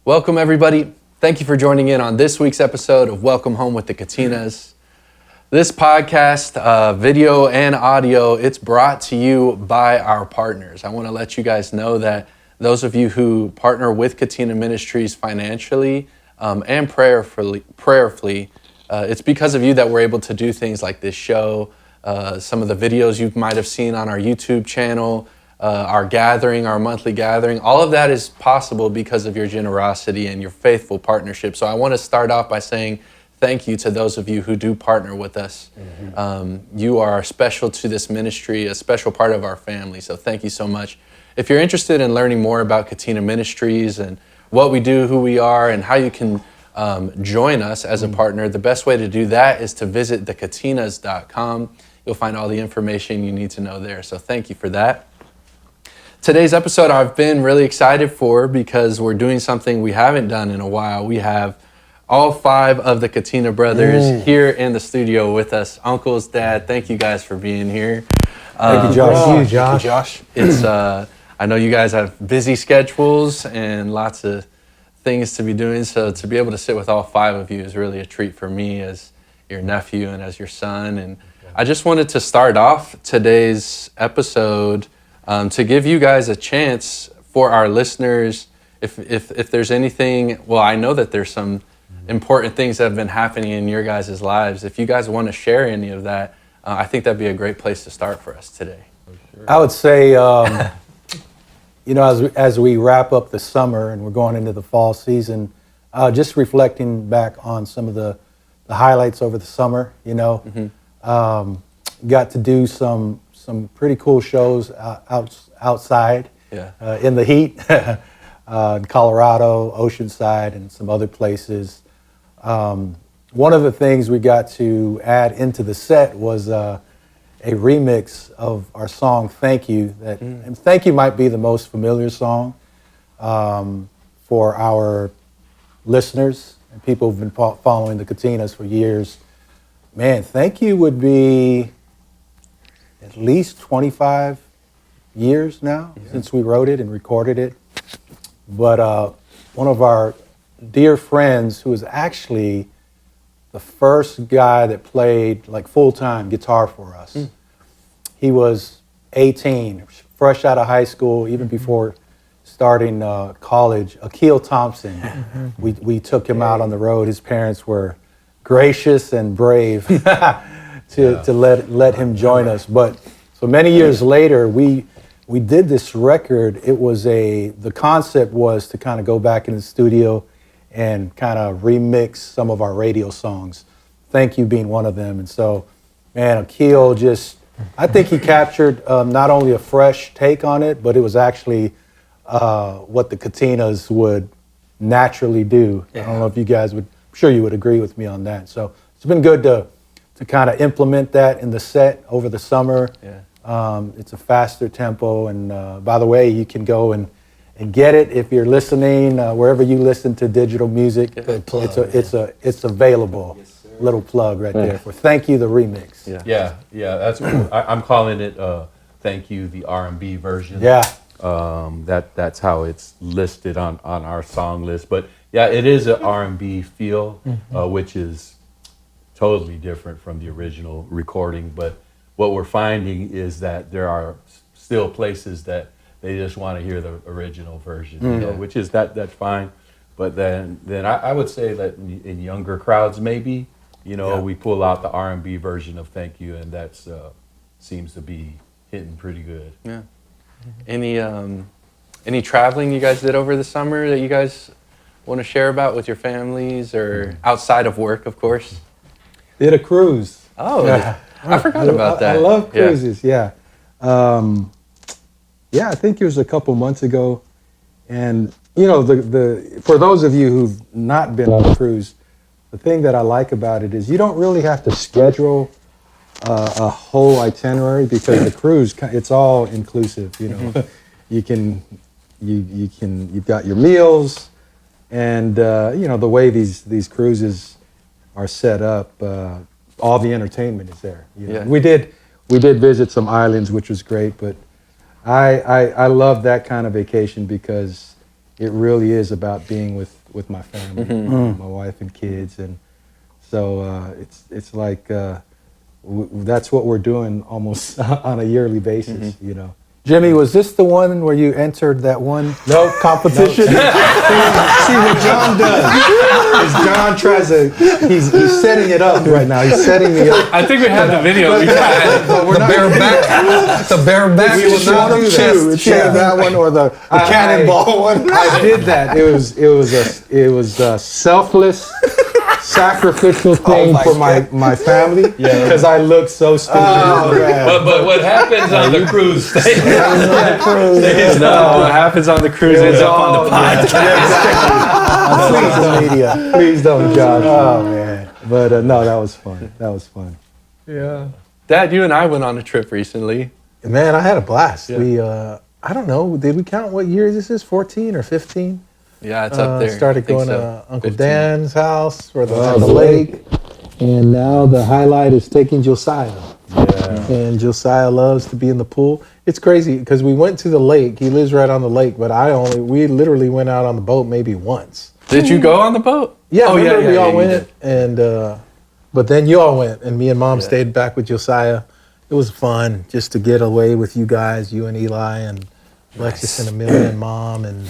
Welcome, everybody. Thank you for joining in on this week's episode of Welcome Home with the Katinas. This podcast, video and audio, it's brought to you by our partners. I want to let you guys know that those of you who partner with Katina Ministries financially and prayerfully, it's because of you that we're able to do things like this show, some of the videos you might have seen on our YouTube channel, our gathering, our monthly gathering. All of that is possible because of your generosity and your faithful partnership. So I want to start off by saying thank you to those of you who do partner with us. You are special to this ministry, a special part of our family. So thank you so much. If you're interested in learning more about Katina Ministries and what we do, who we are, and how you can join us as a partner, the best way to do that is to visit thekatinas.com. You'll find all the information you need to know there. So thank you for that. Today's episode I've been really excited for because we're doing something we haven't done in a while. We have all 5 of the Katina brothers here in the studio with us. Uncles, Dad, thank you guys for being here. Thank you, Josh. Thank you, Josh. It's I know you guys have busy schedules and lots of things to be doing, so to be able to sit with all 5 of you is really a treat for me as your nephew and as your son. And I just wanted to start off today's episode to give you guys a chance for our listeners, if there's anything, well, I know that there's some important things that have been happening in your guys' lives. If you guys want to share any of that, I think that'd be a great place to start for us today. I would say, as we wrap up the summer and we're going into the fall season, just reflecting back on some of the highlights over the summer, got to do some pretty cool shows outside in the heat, in Colorado, Oceanside, and some other places. One of the things we got to add into the set was a remix of our song "Thank You." And "Thank You" might be the most familiar song for our listeners and people who've been following the Katinas for years. Man, "Thank You" would be at least 25 years now since we wrote it and recorded it. But one of our dear friends, who was actually the first guy that played like full-time guitar for us, he was 18, fresh out of high school, even before starting college. Akil Thompson, we took him out on the road. His parents were gracious and brave to let him join us. But so many years later, we did this record. It was the concept was to kind of go back in the studio and kind of remix some of our radio songs, "Thank You" being one of them. And so, man, Akil I think he captured not only a fresh take on it, but it was actually what the Katinas would naturally do. I don't know if you guys I'm sure you would agree with me on that. So it's been good to kind of implement that in the set over the summer. It's a faster tempo, and by the way, you can go and get it if you're listening wherever you listen to digital music. Good plug. It's available. Yes, little plug right there for "Thank You" the remix. Yeah, that's cool. I'm calling it "Thank You" the R&B version. That's how it's listed on our song list. But yeah, it is an R&B feel, which is totally different from the original recording. But what we're finding is that there are still places that they just want to hear the original version, which is that's fine. But then I would say that in younger crowds, maybe, we pull out the R&B version of "Thank You," and that seems to be hitting pretty good. Yeah. Any traveling you guys did over the summer that you guys want to share about with your families or outside of work, of course? Did a cruise. Oh, I forgot about that. I love cruises. Yeah. I think it was a couple months ago, and for those of you who've not been on a cruise, the thing that I like about it is you don't really have to schedule a whole itinerary because the cruise, it's all inclusive. You've got your meals, and the way these cruises are set up, all the entertainment is there. We did visit some islands, which was great, but I love that kind of vacation because it really is about being with my family, my wife and kids, and so it's like that's what we're doing almost on a yearly basis, you know. Jimmy, was this the one where you entered that one competition? See what John does is John tries to, he's setting it up right now. He's setting me up. I think we have the video. We tried. The bareback. We will not do that. It's either that one or the cannonball one. I did that. It was a selfless, sacrificial thing for my family because I look so stupid. But what happens on the cruise stays What happens on the cruise ends up on the podcast. Social media. Please don't, Josh. Oh man. But no, that was fun. That was fun. Yeah. Dad, you and I went on a trip recently. Man, I had a blast. Yeah. We I don't know, did we count what year this is? 14 or 15? Yeah, it's up there. Started I think going so. to Uncle 15. Dan's house for the lake. And now the highlight is taking Josiah. Yeah. And Josiah loves to be in the pool. It's crazy because we went to the lake. He lives right on the lake, but we literally went out on the boat maybe once. Did you go on the boat? Yeah, we all you went. did. And but then you all went, and me and Mom stayed back with Josiah. It was fun just to get away with you guys, you and Eli and Alexis and Amelia and Mom, and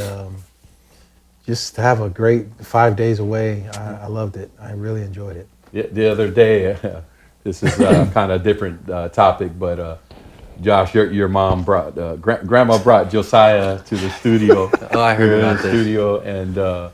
just have a great 5 days away. I loved it. I really enjoyed it. The other day, this is kind of a different topic, but Josh, your mom brought, Grandma brought Josiah to the studio. Oh, I heard about this. Studio, and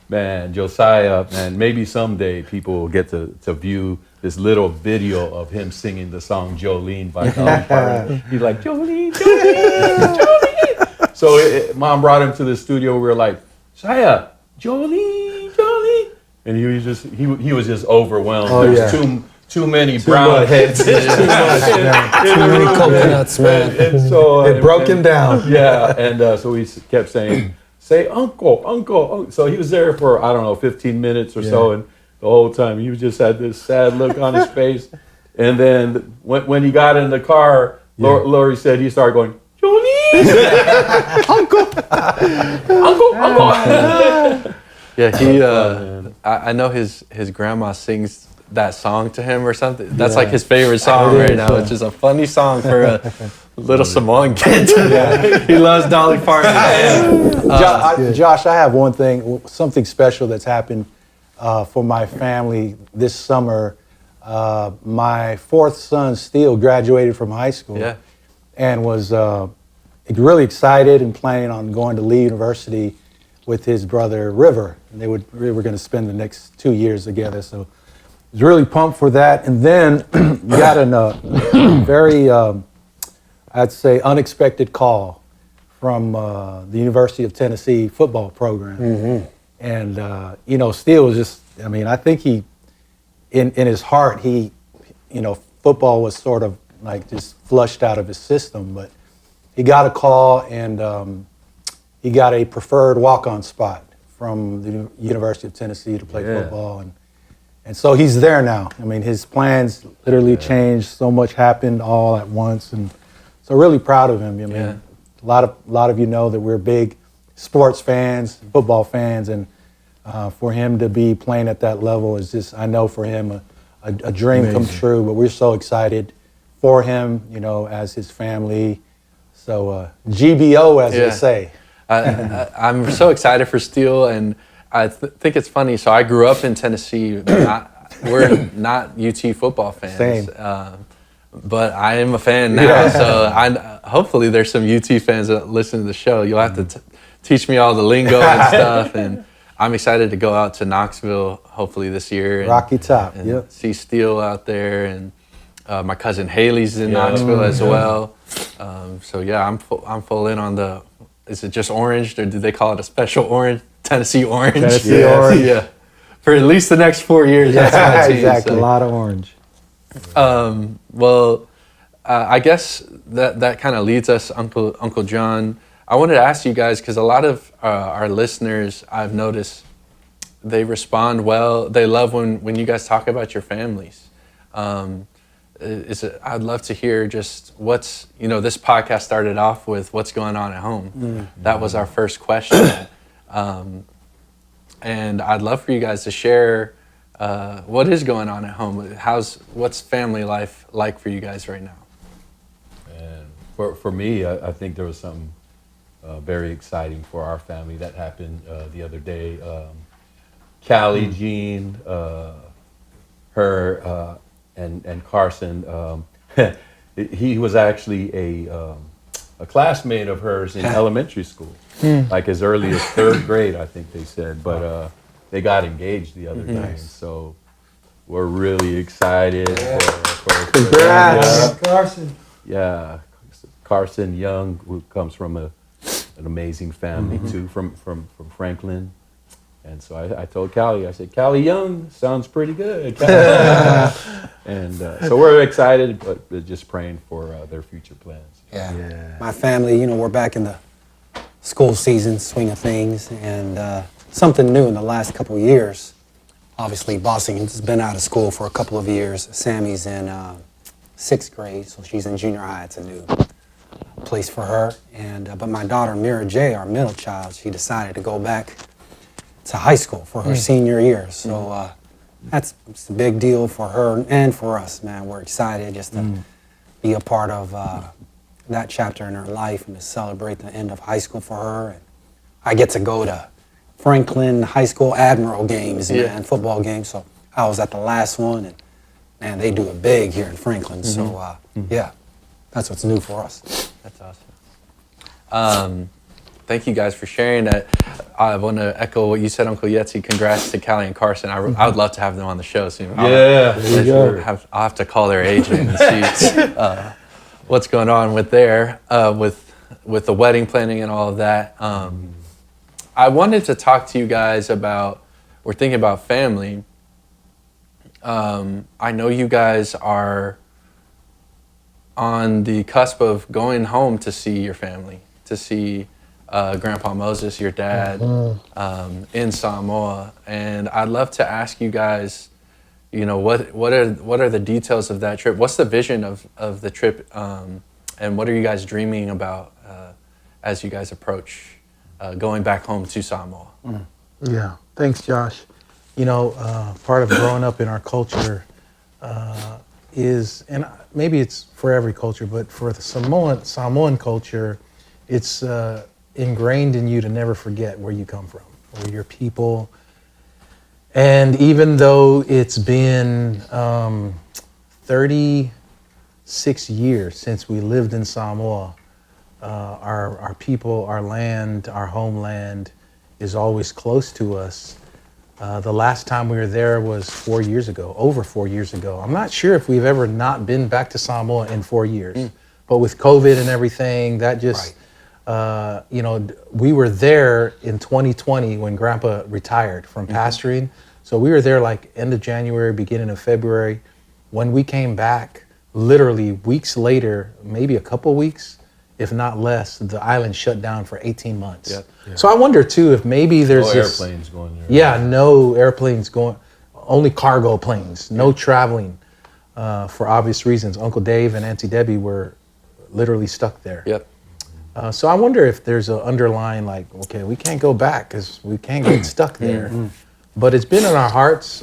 man, Josiah, man, maybe someday people will get to view this little video of him singing the song Jolene by Dolly Parton. He's like, Jolene, Jolene, Jolene. So Mom brought him to the studio. We were like, Josiah, Jolene, Jolene. And he was just overwhelmed. Oh, There's yeah. too many brown heads. Too many coconuts, man. And so It broke him down. Yeah, and so he kept saying, say uncle, uncle. So he was there for, I don't know, 15 minutes or so, and the whole time he just had this sad look on his face. And then when he got in the car, Lori said he started going, Jolene! Uncle! Yeah, I know his grandma sings that song to him or something. That's like his favorite song right now, which is a funny song for a little Samoan kid. He loves Dolly Parton. Josh, I have one thing, something special that's happened for my family this summer. My fourth son, Steele, graduated from high school and was really excited and planning on going to Lee University with his brother River. And we were going to spend the next 2 years together. So I was really pumped for that. And then got a very, I'd say, unexpected call from the University of Tennessee football program. Mm-hmm. And, Steele was just, I think he, in his heart, football was sort of like just flushed out of his system. But he got a call and he got a preferred walk-on spot from the University of Tennessee to play football. And so he's there now. His plans literally changed. So much happened all at once. And so really proud of him. A lot of you know that we're big sports fans, football fans, and for him to be playing at that level is just, I know for him, a dream come true. But we're so excited for him, as his family. So GBO, as they say. I'm so excited for Steele, and I think it's funny. So I grew up in Tennessee. We're not UT football fans. Same. But I am a fan now. So hopefully there's some UT fans that listen to the show. You'll have to teach me all the lingo and stuff. And I'm excited to go out to Knoxville hopefully this year. And, Rocky Top, and see Steele out there. And my cousin Haley's in Knoxville as well. I'm full in on the. Is it just orange, or do they call it a special orange? Tennessee orange. Tennessee orange. Yeah. For at least the next 4 years. That's my team. Exactly. A lot of orange. I guess that kind of leads us, Uncle John. I wanted to ask you guys, because a lot of our listeners, I've noticed, they respond well. They love when you guys talk about your families. I'd love to hear just what's, this podcast started off with what's going on at home. That was our first question. And I'd love for you guys to share what is going on at home. What's family life like for you guys right now? And for me, I think there was something very exciting for our family that happened the other day. Callie, Jean, her, and Carson. He was actually a classmate of hers in elementary school, like as early as third grade, I think they said. But they got engaged the other day, and so we're really excited. Congrats, Carson. Yeah, Carson Young, who comes from an amazing family too, from Franklin. And so I told Callie, I said, Callie Young sounds pretty good. And so we're excited, but we're just praying for their future plans. Yeah. My family, we're back in the school season swing of things, and something new in the last couple of years. Obviously, Bossington's been out of school for a couple of years. Sammy's in 6th grade, so she's in junior high. It's a new place for her. And but my daughter, Mira J., our middle child, she decided to go back to high school for her senior year. So it's a big deal for her and for us, man. We're excited just to be a part of that chapter in her life and to celebrate the end of high school for her. And I get to go to Franklin High School Admiral games, man, football games. So I was at the last one, and man, they do it big here in Franklin. So yeah, that's what's new for us. That's awesome. Thank you guys for sharing that. I want to echo what you said, Uncle Yetzi. Congrats to Callie and Carson. I would love to have them on the show soon. Yeah, I'll have to call their agent and see what's going on with with the wedding planning and all of that. I wanted to talk to you guys about, we're thinking about family. I know you guys are on the cusp of going home to see your family, to see Grandpa Moses, your dad, in Samoa. And I'd love to ask you guys, what are the details of that trip? What's the vision of the trip, and what are you guys dreaming about as you guys approach going back home to Samoa? Yeah, thanks, Josh. Part of growing up in our culture is, and maybe it's for every culture, but for the Samoan culture, it's ingrained in you to never forget where you come from, or your people. And even though it's been 36 years since we lived in Samoa, our people, our land, our homeland is always close to us. The last time we were there was 4 years ago, over 4 years ago. I'm not sure if we've ever not been back to Samoa in 4 years, but with COVID and everything, that just, we were there in 2020 when Grandpa retired from pastoring. So we were there like end of January, beginning of February. When we came back, literally weeks later, maybe a couple weeks, if not less, the island shut down for 18 months. Yep. Yeah. So I wonder too if maybe there's no airplanes going there. Yeah, no airplanes going, only cargo planes, no traveling for obvious reasons. Uncle Dave and Auntie Debbie were literally stuck there. Yep. So I wonder if there's an underlying like, okay, we can't go back because we can't get stuck there. But it's been in our hearts.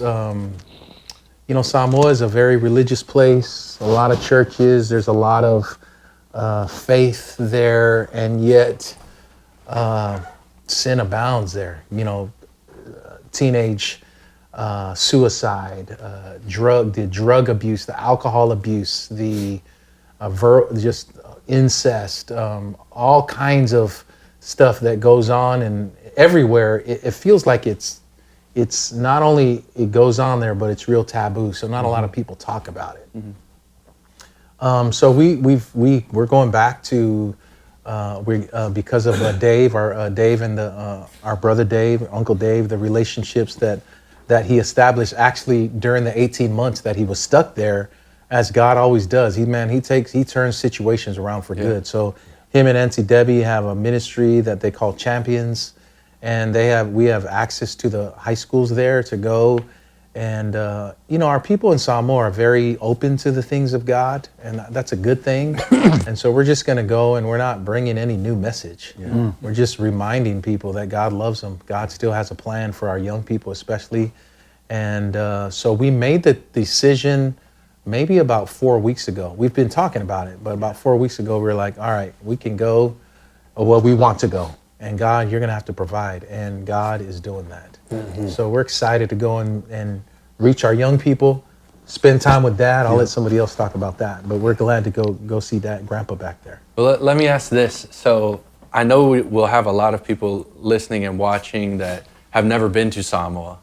Samoa is a very religious place, a lot of churches, there's a lot of faith there, and yet sin abounds there. Teenage suicide, the drug abuse, the alcohol abuse, the just incest, all kinds of stuff that goes on, and everywhere it feels like it's not only it goes on there, but it's real taboo. So not a lot of people talk about it. So we're going back to because of Dave, Dave and our brother Dave, Uncle Dave, the relationships that he established actually during the 18 months that he was stuck there, as God always does. He turns situations around for good. So him and Auntie Debbie have a ministry that they call Champions, and we have access to the high schools there to go And, our people in Samoa are very open to the things of God, and that's a good thing. And so we're just going to go, and we're not bringing any new message. We're just reminding people that God loves them. God still has a plan for our young people especially. And so we made the decision maybe about 4 weeks ago. We've been talking about it, but about 4 weeks ago, we were like, all right, we can go. Well, we want to go. And God, you're going to have to provide. And God is doing that. So we're excited to go and reach our young people, spend time with Dad. I'll let somebody else talk about that. But we're glad to go see Dad, Grandpa back there. Well, let me ask this. So I know we'll have a lot of people listening and watching that have never been to Samoa.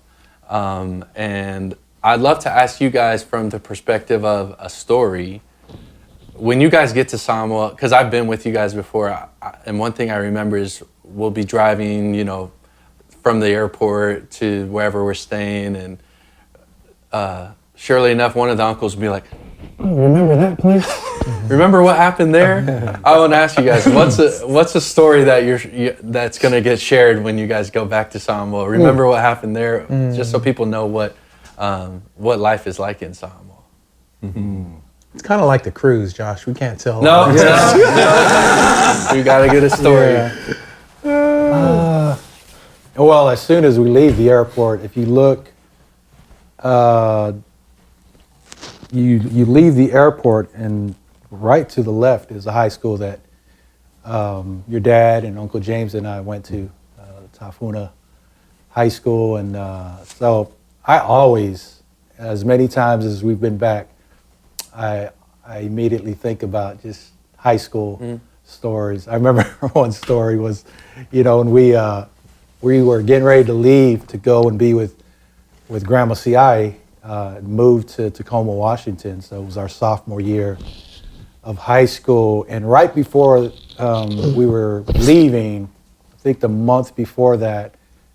And I'd love to ask you guys from the perspective of a story. When you guys get to Samoa, because I've been with you guys before, and one thing I remember is we'll be driving, from the airport to wherever we're staying, and surely enough, one of the uncles will be like, "Oh, remember that place? Remember what happened there?" I want to ask you guys, what's a story that that's going to get shared when you guys go back to Samoa? Remember what happened there, just so people know what life is like in Samoa. It's kind of like the cruise, Josh. We can't tell. No, you got to get a story. Yeah. Well, as soon as we leave the airport, if you look, you leave the airport, and right to the left is a high school that your dad and Uncle James and I went to, Tafuna High School. And so I always, as many times as we've been back, I immediately think about just high school stories. I remember one story was, when we were getting ready to leave to go and be with Grandma C.I., moved to Tacoma, Washington. So it was our sophomore year of high school. And right before we were leaving, I think the month before that,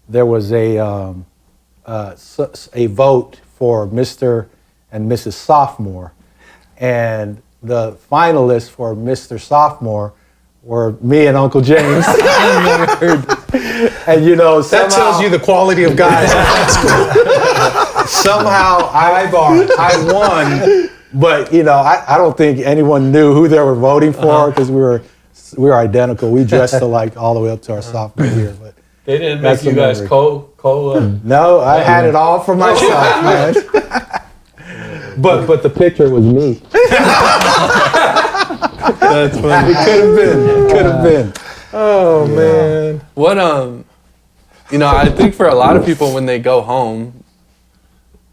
there was a vote for Mr. and Mrs. Sophomore. And the finalists for Mr. Sophomore were me and Uncle James. And somehow, That tells you the quality of guys. somehow I won, but I don't think anyone knew who they were voting for, because we were identical. We dressed alike all the way up to our sophomore year. But They didn't make you guys no, I had it all for myself, man. But the picture was me. That's funny. It could have been. Oh man. What I think for a lot of people when they go home,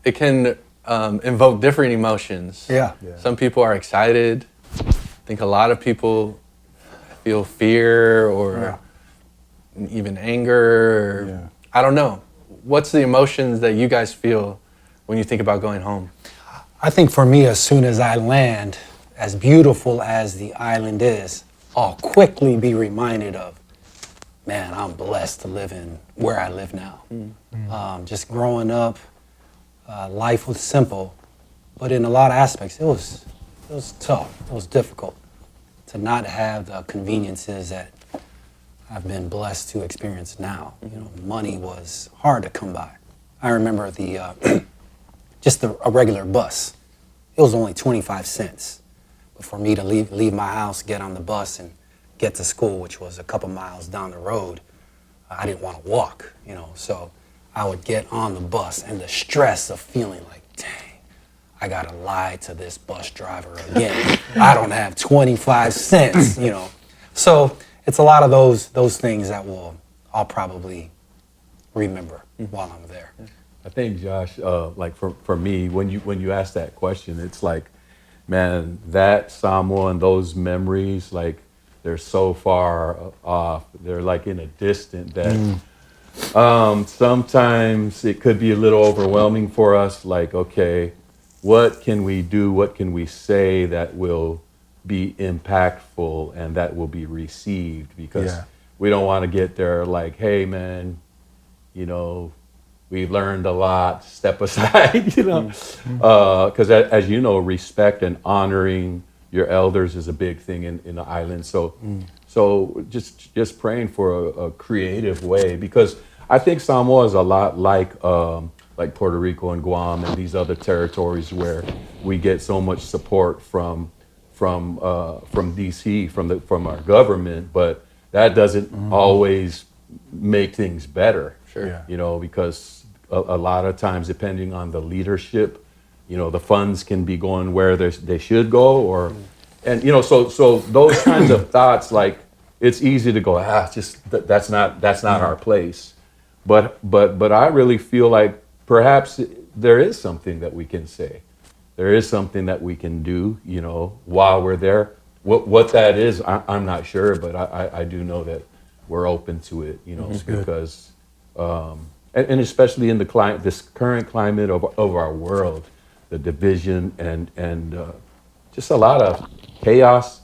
it can invoke different emotions. Yeah. Some people are excited. I think a lot of people feel fear or even anger. Or, I don't know. What's the emotions that you guys feel when you think about going home? I think for me, as soon as I land, as beautiful as the island is, I'll quickly be reminded of, man, I'm blessed to live in where I live now. Just growing up, life was simple, but in a lot of aspects, it was tough. It was difficult to not have the conveniences that I've been blessed to experience now. Money was hard to come by. I remember just a regular bus. It was only 25 cents. But for me to leave my house, get on the bus, and get to school, which was a couple miles down the road, I didn't want to walk, So I would get on the bus, and the stress of feeling like, dang, I got to lie to this bus driver again. I don't have 25 cents, So it's a lot of those things that I'll probably remember while I'm there. I think, Josh, like for me, when you ask that question, it's like, man, that Samoa and those memories, like, they're so far off. They're like in a distant that sometimes it could be a little overwhelming for us. Like, okay, what can we do? What can we say that will be impactful and that will be received? Because we don't want to get there like, hey, man, we learned a lot, step aside, because as you know, respect and honoring your elders is a big thing in the island. So just praying for a creative way, because I think Samoa is a lot like like Puerto Rico and Guam and these other territories where we get so much support from DC, from our government, but that doesn't always make things better. Sure. Yeah. You know, because a lot of times, depending on the leadership, you know, the funds can be going where they should go, or, and you know, so those kinds of thoughts, like it's easy to go, that's not our place, but I really feel like perhaps there is something that we can say. There is something that we can do, you know, while we're there. What that is, I'm not sure, but I do know that we're open to it, you know, because, and especially in this current climate of our world, the division and just a lot of chaos,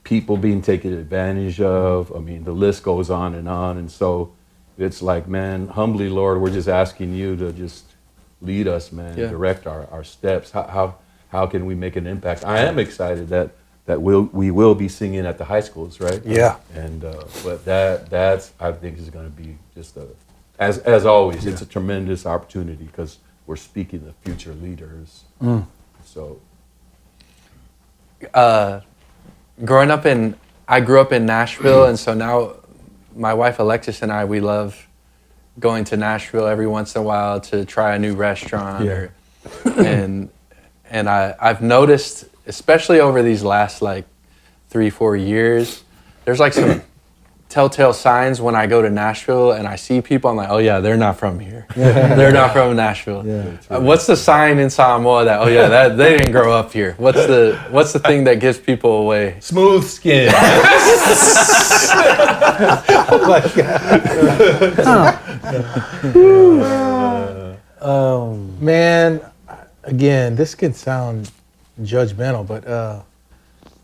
people being taken advantage of. I mean, the list goes on, and so it's like, man, humbly, Lord, we're just asking you to just lead us, man, direct our steps. How can we make an impact? I am excited that we will be singing at the high schools, right? Yeah. And but that's I think is going to be just as always, it's a tremendous opportunity because we're speaking to future leaders. So, I grew up in Nashville, and so now my wife Alexis and I, we love going to Nashville every once in a while to try a new restaurant. And I've noticed, especially over these last like 3-4 years, there's like some telltale signs when I go to Nashville and I see people, I'm like, oh yeah, they're not from here. They're not from Nashville. What's the sign in Samoa that, oh yeah, that they didn't grow up here? What's the thing that gives people away? smooth skin. Man, again, this could sound judgmental, but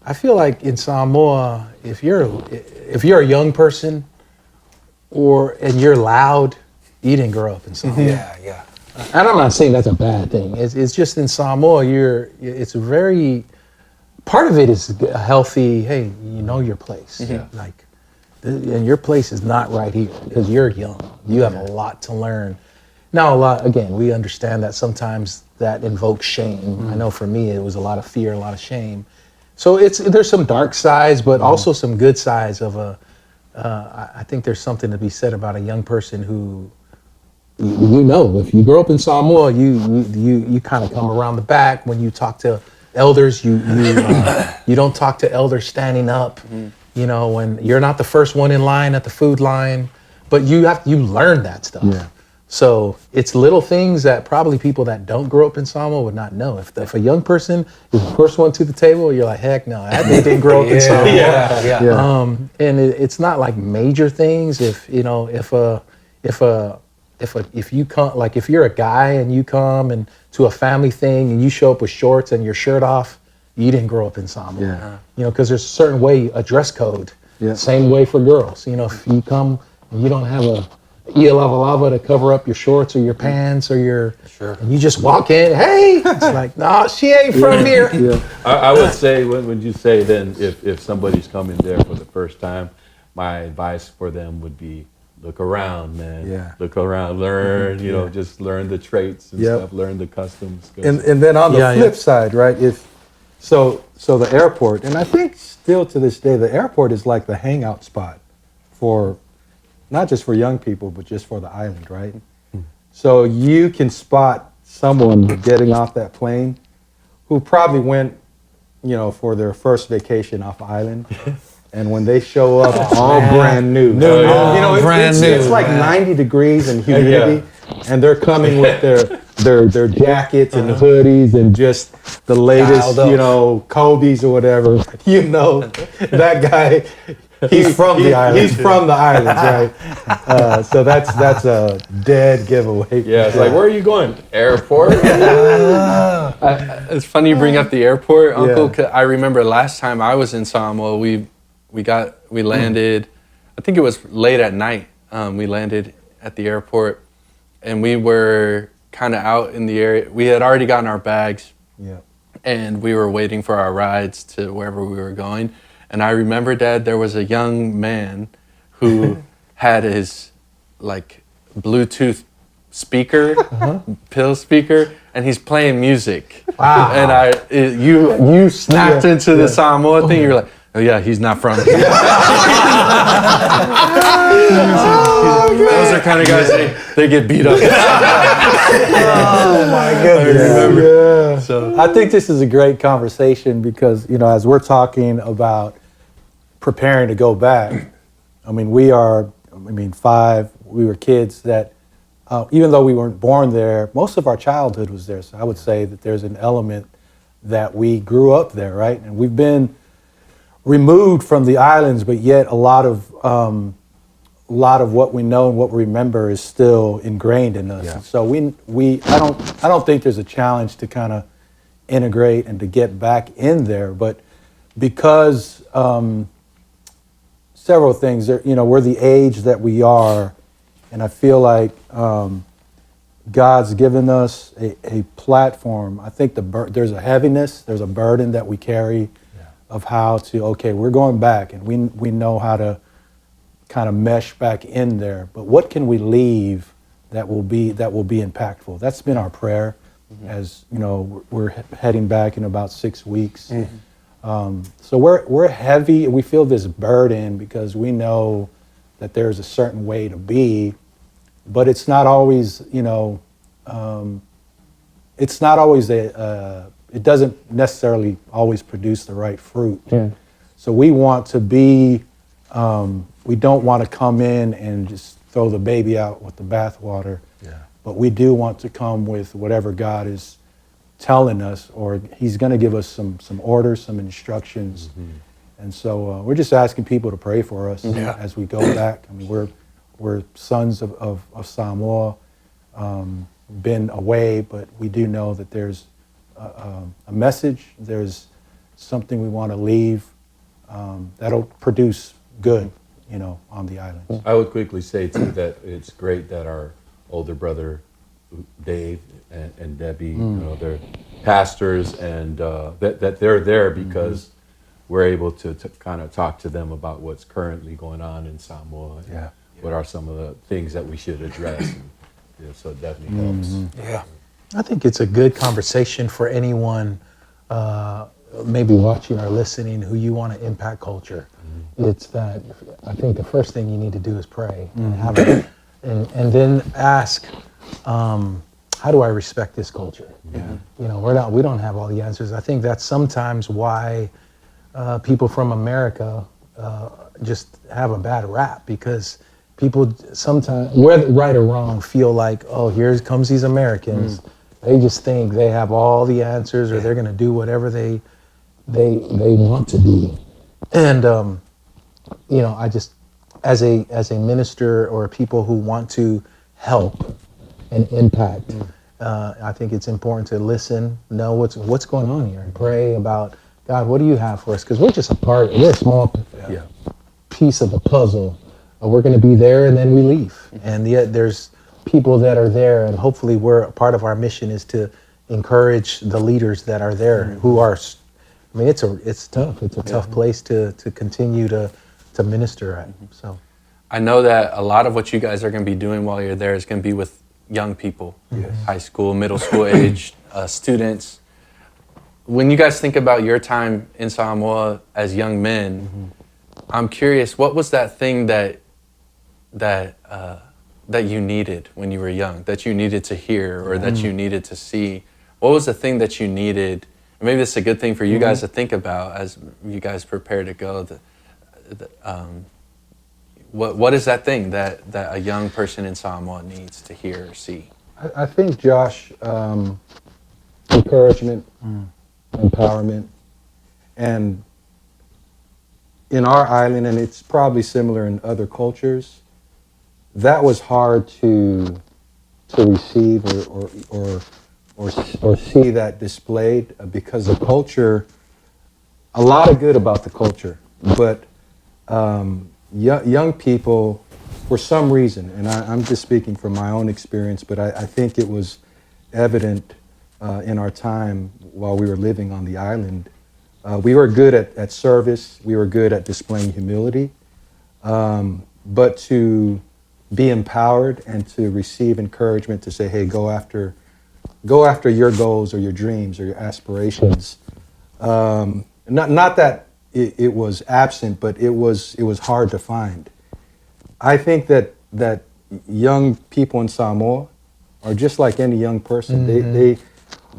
I feel like in Samoa, if you're a young person and you're loud, you didn't grow up in Samoa. Yeah. And I'm not saying that's a bad thing. It's just in Samoa, it's a very, part of it is a healthy, hey, you know your place. Like, and your place is not right here because you're young. You have a lot to learn. Now, again, we understand that sometimes that invokes shame. I know for me, it was a lot of fear, a lot of shame. So there's some dark sides, but also some good sides of I think there's something to be said about a young person who, you know, if you grow up in Samoa, you kind of come around the back when you talk to elders. You don't talk to elders standing up. You know, when you're not the first one in line at the food line, but you learn that stuff. Yeah. So it's little things that probably people that don't grow up in Samoa would not know. If a young person is the first one to the table, you're like, heck no, that dude didn't grow up in Samoa. And it's not like major things. If you come, like if you're a guy and you come and to a family thing and you show up with shorts and your shirt off, you didn't grow up in Samoa. Yeah. You know, because there's a certain way, a dress code. Yeah. Same way for girls. You know, if you come and you don't have a lava to cover up your shorts or your pants or and you just walk in, hey, it's like, no, she ain't from here. I would say when you say then if somebody's coming there for the first time, my advice for them would be look around, man. Yeah. Look around, learn, you know, just learn the traits and stuff, learn the customs. And then on the flip side, right, so the airport, and I think still to this day, the airport is like the hangout spot for not just for young people, but just for the island, right? So you can spot someone getting off that plane who probably went, you know, for their first vacation off island. And when they show up, all brand new. You know, it's like 90 degrees and humidity, and they're coming with their jackets and hoodies and just the latest, you know, Kobe's or whatever. You know, that guy. He's from the island. He's from the islands, right? So that's a dead giveaway. Yeah, it's like, where are you going? Airport? It's funny you bring up the airport, Uncle. 'Cause I remember last time I was in Samoa, we landed, I think it was late at night. We landed at the airport, and we were kind of out in the area. We had already gotten our bags, and we were waiting for our rides to wherever we were going. And I remember, Dad, there was a young man who had his like Bluetooth speaker, pill speaker, and he's playing music. Wow! And you snapped into the Samoa thing. You're like, oh yeah, he's not from here. Those are kind of guys they get beat up. Oh my goodness! Yeah. So I think this is a great conversation because as we're talking about preparing to go back, I mean we were kids that. Even though we weren't born there, most of our childhood was there. So I would say that there's an element that we grew up there, right? And we've been removed from the islands, but yet a lot of what we know and what we remember is still ingrained in us. Yeah. So I don't think there's a challenge to kind of integrate and to get back in there, but because several things, we're the age that we are. And I feel like God's given us a platform. I think there's a heaviness, there's a burden that we carry of how to, we're going back and we know how to kind of mesh back in there. But what can we leave that will be impactful? That's been our prayer as, we're heading back in about 6 weeks. So we're heavy. We feel this burden because we know that there's a certain way to be. But it's not always, it doesn't necessarily always produce the right fruit. Yeah. So we want to be, we don't want to come in and just throw the baby out with the bathwater. Yeah. But we do want to come with whatever God is telling us, or he's going to give us some orders, some instructions. Mm-hmm. And so we're just asking people to pray for us as we go back. I mean, we're sons of Samoa, been away, but we do know that there's a message, there's something we want to leave that'll produce good, on the islands. I would quickly say, too, that it's great that our older brother, Dave, and Debbie, they're pastors, and that they're there because we're able to kind of talk to them about what's currently going on in Samoa. Yeah. What are some of the things that we should address? And, so it definitely helps. Yeah. I think it's a good conversation for anyone maybe watching or listening who you want to impact culture. It's that I think the first thing you need to do is pray and have it, and then ask, how do I respect this culture? Yeah. We don't have all the answers. I think that's sometimes why people from America just have a bad rap, because people sometimes, whether right or wrong, feel like, oh, here comes these Americans. They just think they have all the answers, or they're going to do whatever they want to do. And I just, as a minister or people who want to help and impact, I think it's important to listen, know what's going on here, and pray about, God, what do you have for us? Because we're just we're a small piece of the puzzle. We're going to be there and then we leave. And yet there's people that are there, and hopefully part of our mission is to encourage the leaders that are there who are, it's tough. It's a tough place to continue to minister at. So I know that a lot of what you guys are going to be doing while you're there is going to be with young people, high school, middle school age students. When you guys think about your time in Samoa as young men, I'm curious, what was that thing that you needed when you were young, that you needed to hear or that you needed to see? What was the thing that you needed? Maybe this is a good thing for you guys to think about as you guys prepare to go. What is that thing that a young person in Samoa needs to hear or see? I think, Josh, encouragement, empowerment, and in our island, and it's probably similar in other cultures, that was hard to receive or see that displayed, because the culture, a lot of good about the culture, but young people, for some reason, and I'm just speaking from my own experience, but I think it was evident in our time while we were living on the island. We were good at service. We were good at displaying humility. But to be empowered and to receive encouragement to say, hey, go after your goals or your dreams or your aspirations. Not that it was absent, but it was hard to find. I think that young people in Samoa are just like any young person.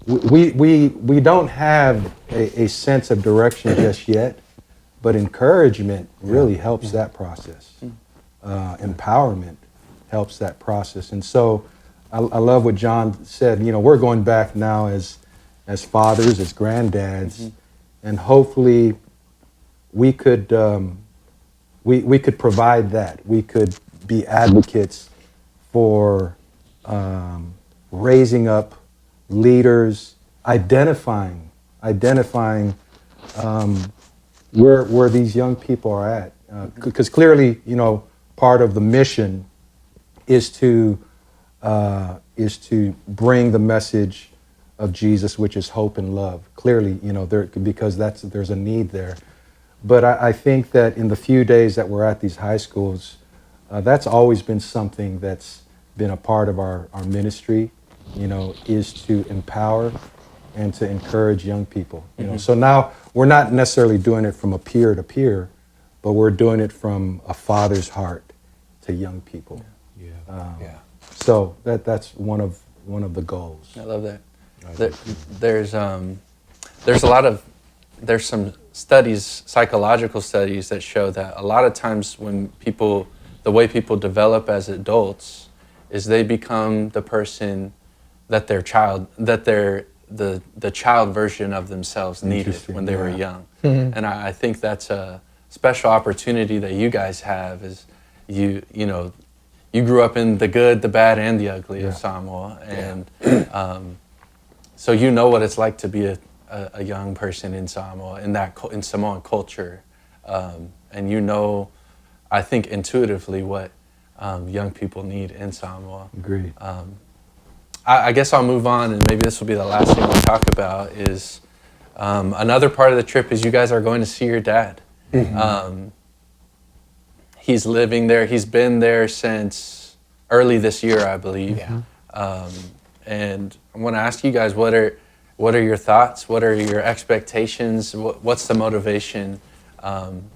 We don't have a sense of direction just yet, but encouragement really helps that process. Empowerment helps that process. And so I love what John said. You know, we're going back now as fathers, as granddads, and hopefully we could provide that. We could be advocates for raising up leaders, identifying where these young people are at. Because clearly, you know, part of the mission is to bring the message of Jesus, which is hope and love. Clearly, you know, because there's a need there. But I think that in the few days that we're at these high schools, that's always been something that's been a part of our ministry, you know, is to empower and to encourage young people. You know, so now we're not necessarily doing it from a peer to peer, but we're doing it from a father's heart to young people. So that's one of the goals. I love that. There's some studies, psychological studies, that show that a lot of times when the way people develop as adults is they become the person that the child version of themselves needed when they were young. And I think that's a special opportunity that you guys have. Is you grew up in the good, the bad, and the ugly of Samoa, and so you know what it's like to be a young person in Samoa, in Samoan culture, and you know, I think intuitively what young people need in Samoa. Agreed. I guess I'll move on, and maybe this will be the last thing we'll talk about. Is another part of the trip is you guys are going to see your dad. He's living there. He's been there since early this year, I believe. And I want to ask you guys, what are your thoughts? What are your expectations? What's the motivation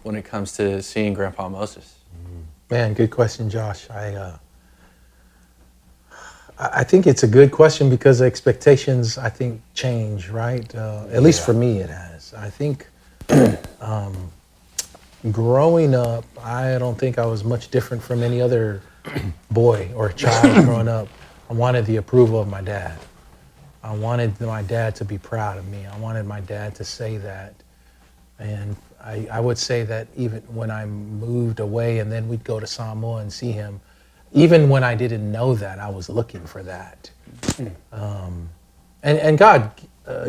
when it comes to seeing Grandpa Moses? Man, good question, Josh. I think it's a good question because expectations, I think, change, right? At least for me, it has. I think growing up, I don't think I was much different from any other boy or child growing up. I wanted the approval of my dad. I wanted my dad to be proud of me. I wanted my dad to say that. And I would say that even when I moved away and then we'd go to Samoa and see him, even when I didn't know that, I was looking for that. And God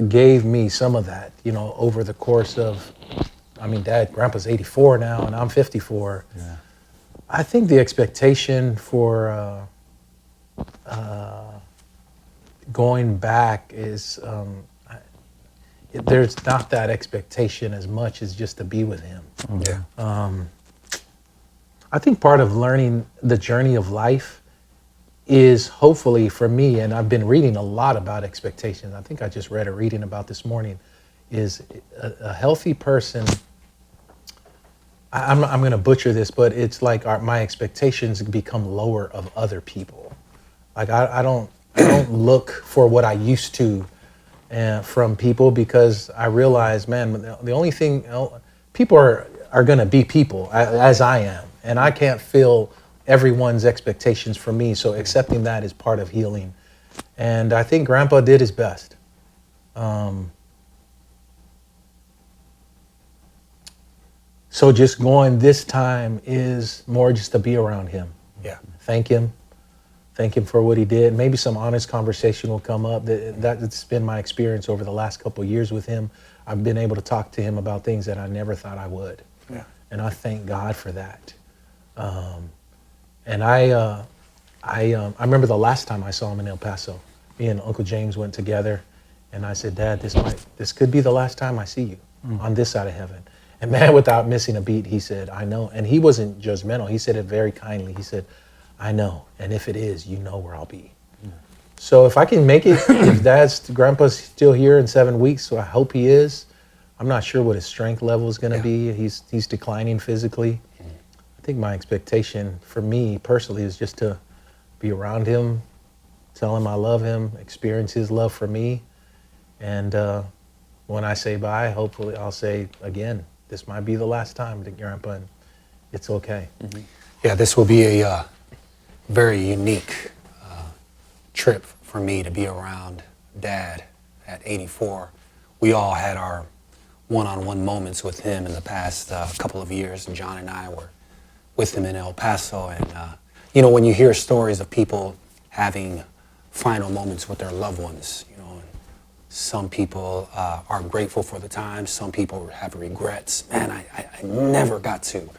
gave me some of that, you know, over the course of, Grandpa's 84 now and I'm 54. Yeah. I think the expectation for going back is, there's not that expectation as much as just to be with him. I think part of learning the journey of life is hopefully for me, and I've been reading a lot about expectations. I think I just read a reading about this morning, is a healthy person. I'm going to butcher this, but it's like my expectations become lower of other people. Like I don't look for what I used to from people, because I realize, man, the only thing, people are going to be people as I am, and I can't fill everyone's expectations for me. So accepting that is part of healing, and I think Grandpa did his best. So just going this time is more just to be around him. Yeah. Thank him for what he did. Maybe some honest conversation will come up. That's been my experience over the last couple of years with him. I've been able to talk to him about things that I never thought I would. Yeah. And I thank God for that. And I remember the last time I saw him in El Paso. Me and Uncle James went together, and I said, Dad, this could be the last time I see you on this side of heaven. And man, without missing a beat, he said, I know. And he wasn't judgmental. He said it very kindly. He said, I know. And if it is, you know where I'll be. So if I can make it, if grandpa's still here in 7 weeks, so I hope he is. I'm not sure what his strength level is going to be. He's declining physically. I think my expectation for me personally is just to be around him, tell him I love him, experience his love for me. And when I say bye, hopefully I'll say again, this might be the last time to Grandpa, and it's okay. Yeah, this will be a very unique trip for me to be around Dad at 84. We all had our one-on-one moments with him in the past couple of years, and John and I were with him in El Paso. And you know, when you hear stories of people having final moments with their loved ones, you know, and some people are grateful for the time, some people have regrets. Man, I never got to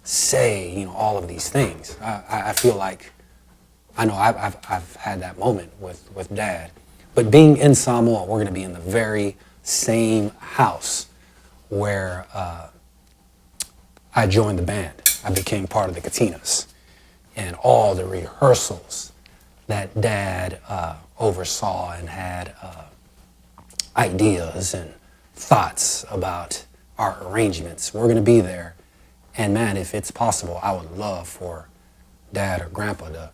say, you know, all of these things. I feel like, I know I've had that moment with Dad. But being in Samoa, we're going to be in the very same house where I joined the band. I became part of the Katinas. And all the rehearsals that Dad oversaw and had ideas and thoughts about our arrangements. We're going to be there. And man, if it's possible, I would love for Dad or Grandpa to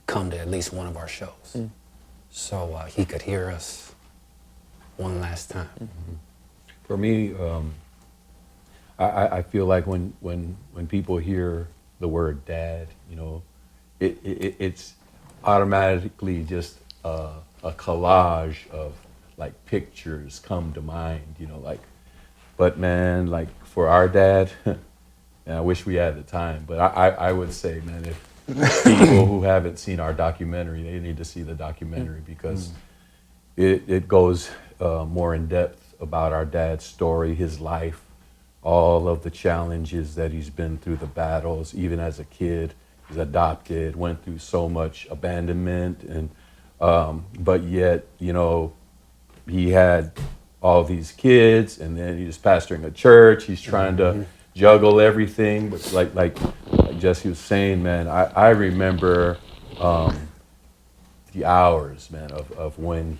come to at least one of our shows, so he could hear us one last time. For me, I feel like when people hear the word dad, you know, it's automatically just a collage of like pictures come to mind, you know, like, but man, like for our dad, and I wish we had the time, but I would say, man, if people who haven't seen our documentary, they need to see the documentary because it goes more in depth about our dad's story, his life, all of the challenges that he's been through, the battles, even as a kid. He's adopted, went through so much abandonment, and but yet, you know, he had all these kids, and then he's pastoring a church. He's trying to juggle everything, but like Jesse was saying, man, I remember the hours, man, of when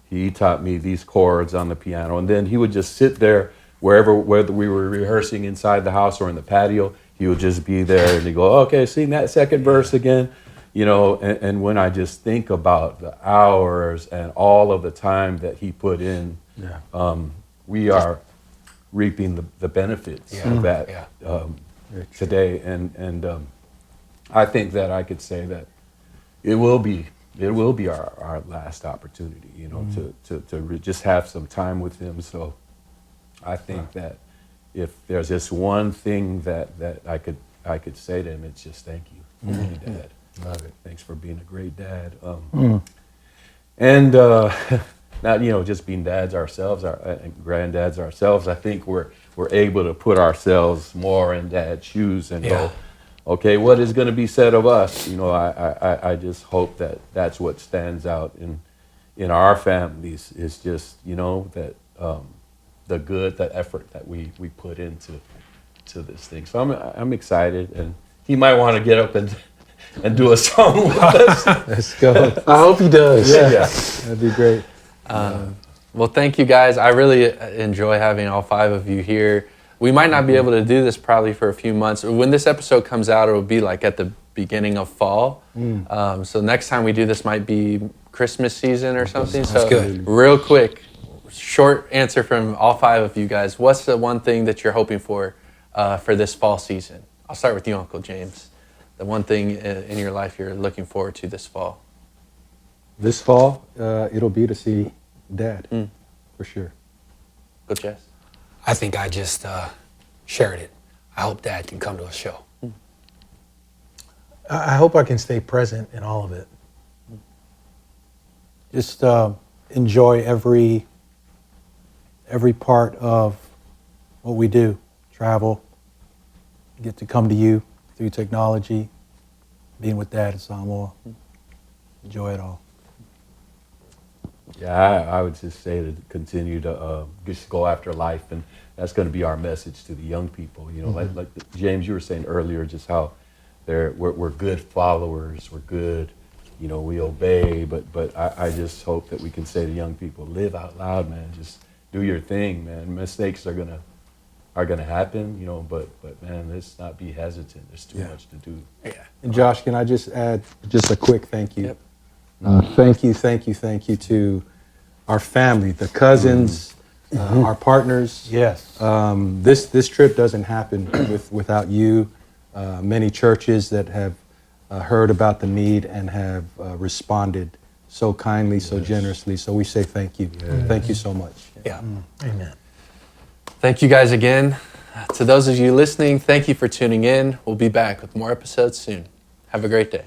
he taught me these chords on the piano, and then he would just sit there whether we were rehearsing inside the house or in the patio. He would just be there and he'd go, okay, sing that second verse again, you know. And when I just think about the hours and all of the time that he put in, we are reaping the benefits of that today. And I think that I could say that it will be our last opportunity, you know, to just have some time with him. So I think that if there's just one thing that I could say to him, it's just thank you, Dad. Love it. Thanks for being a great dad. And not, you know, just being dads ourselves, and granddads ourselves. I think we're able to put ourselves more in Dad's shoes and go, okay, what is going to be said of us? You know, I just hope that that's what stands out in our families is just, you know, that the good, the effort that we put into this thing. So I'm excited, and he might want to get up and do a song with us. Let's go. I hope he does. Yeah, that'd be great. Well, thank you guys. I really enjoy having all five of you here. We might not be able to do this probably for a few months. When this episode comes out, it will be like at the beginning of fall. So next time we do this might be Christmas season or something. That's good. Real quick, short answer from all five of you guys. What's the one thing that you're hoping for this fall season? I'll start with you, Uncle James. The one thing in your life you're looking forward to this fall. This fall, it'll be to see Dad, for sure. Go, Jess. I think I just shared it. I hope Dad can come to a show. I hope I can stay present in all of it. Just enjoy every part of what we do. Travel, get to come to you through technology, being with Dad in Samoa. Enjoy it all. Yeah, I would just say to continue to just go after life, and that's going to be our message to the young people. You know, like James, you were saying earlier, just how we're good followers. We're good, we obey. But I just hope that we can say to young people, live out loud, man. Just do your thing, man. Mistakes are gonna happen, but man, let's not be hesitant. There's too much to do. Yeah. And Josh, can I just add just a quick thank you? Yep. Thank you to our family, the cousins, our partners. Yes. This trip doesn't happen without you. Many churches that have heard about the need and have responded so kindly, so generously. So we say thank you. Thank you so much. Yeah. Amen. Thank you guys again. To those of you listening, thank you for tuning in. We'll be back with more episodes soon. Have a great day.